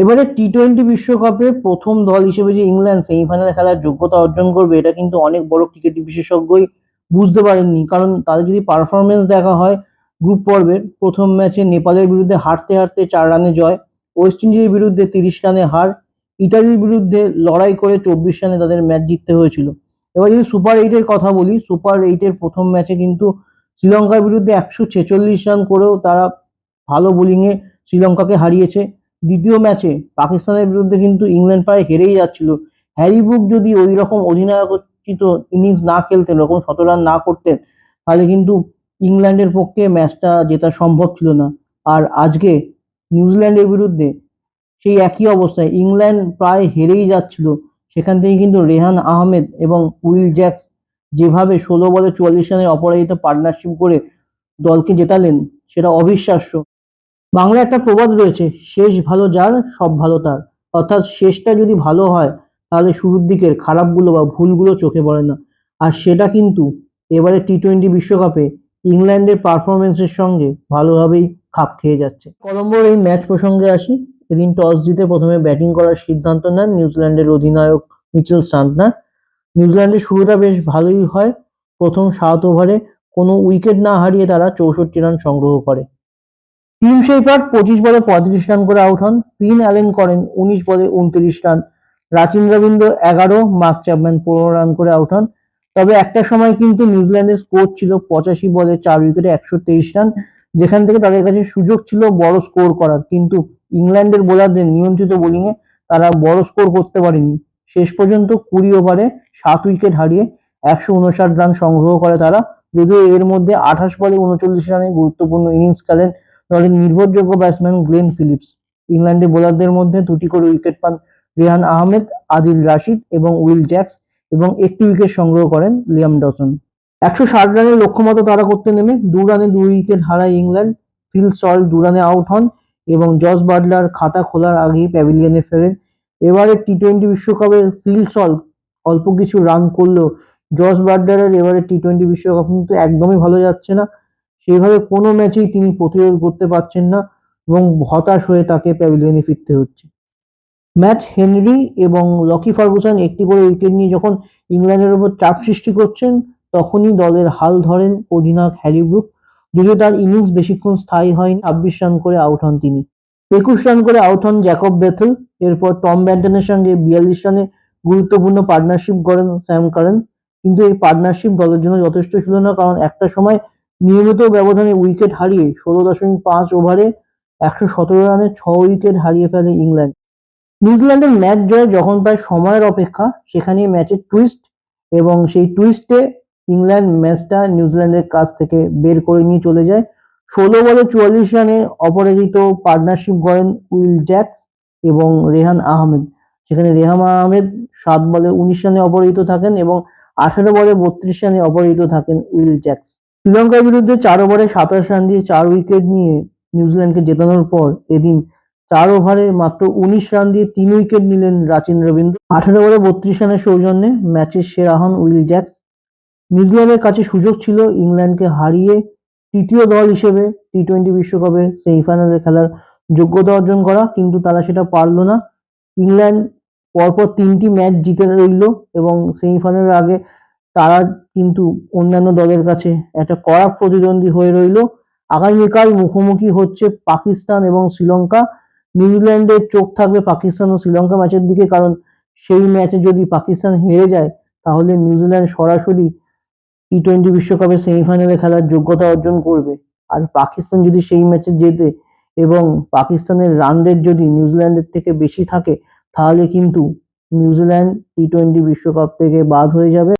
এবারে টি-20 বিশ্বকাপে প্রথম দল হিসেবে যে ইংল্যান্ড সেমিফাইনালে খেলার যোগ্যতা অর্জন করবে, এটা কিন্তু অনেক বড় ক্রিকেট বিশেষজ্ঞই বুঝতে পারেননি। কারণ তাদের যদি পারফরমেন্স দেখা হয়, গ্রুপ পর্বের প্রথম ম্যাচে নেপালের বিরুদ্ধে হারতে হারতে 4 রানে জয়, ওয়েস্ট ইন্ডিজের বিরুদ্ধে 30 রানে হার, ইতালির বিরুদ্ধে লড়াই করে 24 রানে তাদের ম্যাচ জিততে হয়েছিল। এবার যদি সুপার এইটের কথা বলি, সুপার এইটের প্রথম ম্যাচে কিন্তু শ্রীলঙ্কার বিরুদ্ধে 146 রান করেও তারা ভালো বোলিংয়ে শ্রীলঙ্কাকে হারিয়েছে। দ্বিতীয় ম্যাচে পাকিস্তানের বিরুদ্ধে কিন্তু ইংল্যান্ড প্রায় হেরেই যাচ্ছিল। হ্যারি ব্রুক যদি ওই রকম অধিনায়কোচিত ইনিংস না খেলতেন, ওরকম 100 রান না করতেন, তাহলে কিন্তু ইংল্যান্ডের পক্ষে ম্যাচটা জেতা সম্ভব ছিল না। আর আজকে নিউজিল্যান্ডের বিরুদ্ধে সেই একই অবস্থায় ইংল্যান্ড প্রায় হেরেই যাচ্ছিল, সেখান থেকে কিন্তু রেহান আহমেদ এবং উইল জ্যাক্স যেভাবে 16 বলে 44 রানের অপরাজিত পার্টনারশিপ করে দলকে জেতালেন, সেটা অবিশ্বাস্য। বাংলায় একটা প্রবাদ রয়েছে, শেষ ভালো যার সব ভালো তার। অর্থাৎ শেষটা যদি ভালো হয়, তাহলে শুরুর দিকের খারাপগুলো বা ভুলগুলো চোখে পড়ে না। আর সেটা কিন্তু এবারে টি-20 বিশ্বকাপে ইংল্যান্ডের পারফরমেন্সের সঙ্গে ভালোভাবেই খাপ খেয়ে যাচ্ছে। কলম্বোর এই ম্যাচ প্রসঙ্গে আসি। এদিন টস জিতে প্রথমে ব্যাটিং করার সিদ্ধান্ত নেন নিউজিল্যান্ডের অধিনায়ক মিচেল সান্টনার। নিউজিল্যান্ডের শুরুটা বেশ ভালোই হয়। প্রথম 7 ওভারে কোনো উইকেট না হারিয়ে তারা 64 রান সংগ্রহ করে। টিম শেপার্ড 25 বলে 35 রান করে আউট হন। ফিন অ্যালেন করেন 19 বলে 29 run. Rachin Rabindra 11, mark Chapman 15 run করে আউট হন। তবে একটা সময় কিন্তু নিউজিল্যান্ডের স্কোর ছিল 85 বলে 4 উইকেটে 123 রান, যেখান থেকে তাদের কাছে সুযোগ ছিল বড় স্কোর করার, কিন্তু ইংল্যান্ডের বোলারদের নিয়ন্ত্রিত বোলিংয়ে তারা বড় স্কোর করতে পারেনি। শেষ পর্যন্ত 20 ওভারে 7 উইকেট হারিয়ে 159 রান সংগ্রহ করে তারা। যদিও এর মধ্যে 28 বলে 39 রানে গুরুত্বপূর্ণ ইনিংস খেলেন দলের নির্ভরযোগ্য ব্যাটসম্যান গ্লেন ফিলিপস। ইংল্যান্ডের বোলারদের মধ্যে 2টি করে উইকেট পান রেহান আহমেদ, আদিল রাশিদ এবং উইল জ্যাক্স, এবং 1টি উইকেট সংগ্রহ করেন লিয়াম ডসন। 160 রানের লক্ষ্যমাত্রা তারা করতে নেমে 2 রানে 2 উইকেট হারায় ইংল্যান্ড। ফিল সল্ট 2 রানে আউট হন এবং জস বাটলার খাতা খোলার আগেই প্যাভিলিয়নে ফেরেন। এবারে টি-20 বিশ্বকাপে ফিল সল্ট অল্প কিছু রান করলেও জস বাটলারের এবারে টি-20 বিশ্বকাপ কিন্তু একদমই ভালো যাচ্ছে না। সেভাবে কোনো ম্যাচেই তিনি প্রতিরোধ করতে পারছেন না এবং হতাশ হয়ে তাকে প্যাভিলিয়নে ফিরতে হচ্ছে। ম্যাচ হেনরি এবং লকি ফার্গুসন একটি করে উইকেট নিয়ে যখন ইংল্যান্ডের উপর চাপ সৃষ্টি করছেন, তখনই দলের হাল ধরেন অধিনায়ক হ্যারি ব্রুক। যদিও তার ইনিংস বেশিক্ষণ স্থায়ী হয়নি, 26 রান করে আউট হন তিনি। 21 রান করে আউট হন জ্যাকব বেথেল। এরপর টম ব্যান্টনের সঙ্গে 42 রানে গুরুত্বপূর্ণ পার্টনারশিপ গড়েন স্যাম কারেন। কিন্তু এই পার্টনারশিপ দলের জন্য যথেষ্ট ছিল না, কারণ একটা সময় নিয়মিত ব্যবধানে উইকেট হারিয়ে 16.5 ওভারে 117 রানে 6 উইকেট হারিয়ে ফেলে ইংল্যান্ড। নিউজিল্যান্ডের ম্যাচ জয় যখন প্রায় সময়ের অপেক্ষা, সেখানেই ম্যাচের টুইস্ট, এবং সেই টুইস্টে ইংল্যান্ড ম্যাচটা নিউজিল্যান্ডের কাছ থেকে বের করে নিয়ে চলে যায়। 16 বলে 44 রানে অপরাজিত পার্টনারশিপ গড়েন উইল জ্যাক্স এবং রেহান আহমেদ। সেখানে রেহান আহমেদ 7 বলে 19 রানে অপরাজিত থাকেন এবং 18 বলে 32 রানে অপরাজিত থাকেন উইল জ্যাক্স। শ্রীলঙ্কার বিরুদ্ধে 4 ওভারে 27 রান দিয়ে 4 উইকেট নিয়ে নিউজিল্যান্ডকে জেতানোর পর এদিন 4 ওভারে মাত্র 19 রান দিয়ে 3 উইকেট নিলেন রাচিন রবীন্দ্র। 18 বলে 32 রানের সৌজন্যে ম্যাচের সেরা হন উইল জ্যাক্স। নিউজিল্যান্ডের কাছে সুযোগ ছিল ইংল্যান্ডকে হারিয়ে তৃতীয় দল হিসেবে টি-20 বিশ্বকাপে সেমিফাইনালে খেলার যোগ্যতা অর্জন করা, কিন্তু তারা সেটা পারল না। ইংল্যান্ড পরপর 3টি ম্যাচ জিতে রইল এবং সেমিফাইনালের আগে তারা কিন্তু অন্যান্য দলের কাছে একটা কড়া প্রতিদ্বন্দ্বী হয়ে রইল। আগামীকাল মুখোমুখি হচ্ছে পাকিস্তান এবং শ্রীলঙ্কা। নিউজিল্যান্ডের চোখ থাকবে পাকিস্তান ও শ্রীলঙ্কা ম্যাচের দিকে, কারণ সেই ম্যাচে যদি পাকিস্তান হেরে যায়, তাহলে নিউজিল্যান্ড সরাসরি টি-20 বিশ্বকাপে সেমিফাইনালে খেলার যোগ্যতা অর্জন করবে। আর পাকিস্তান যদি সেই ম্যাচে জেতে এবং পাকিস্তানের রান রেট যদি নিউজিল্যান্ডের থেকে বেশি থাকে, তাহলে কিন্তু নিউজিল্যান্ড টি-20 বিশ্বকাপ থেকে বাদ হয়ে যাবে।